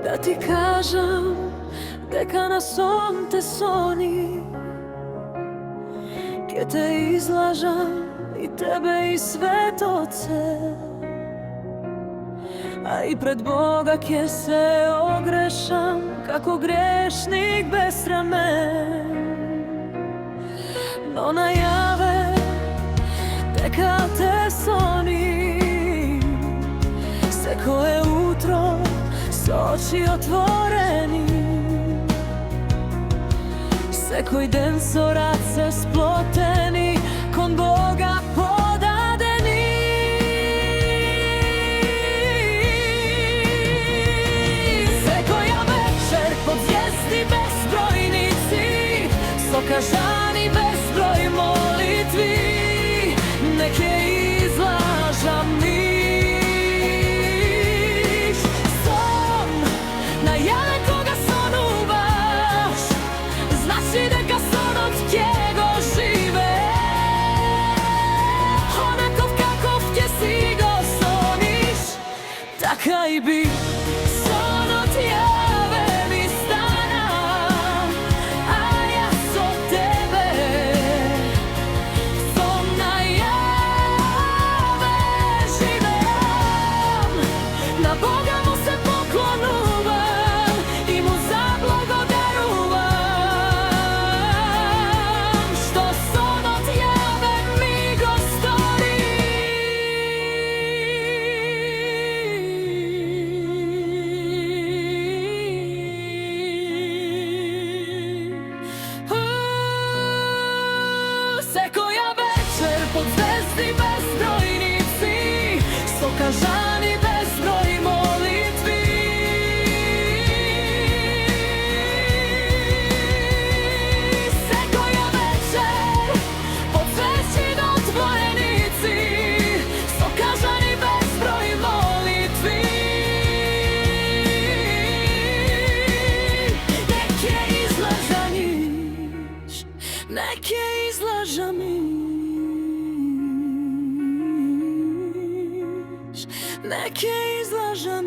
Da ti kažem, дека na сон te soni, ke te izlažam i tebe i svetoce, a i pred Boga ke se ogrešam, kako grešnik besramen. No najave, дека te sonim, sekoje utro s oči otvoreni, sekoj den so race sploteni, kon Boga podadeni. Sekoja večer pod zvijezdi bezbrojnici, sokažani bezbroj molitvi, neke izlažam niš. Son, najave koga sonuvaš, znači дека сонот ќе го живееш. Онаков каков ќе си го сониш, така и би. Сонот јаве ми стана, а јас со тебе. Сон најаве живеам, на Бога му се поклонувам и му заблагодарувам, што сонот јаве ми го стори. Секоја вечер под звезди безбројници, сокажани безброј молитви, секоја вечер под свечи отвореници, сокажани безброј молитви, неќе излажаниш, неќе izlažam, neće izlažam.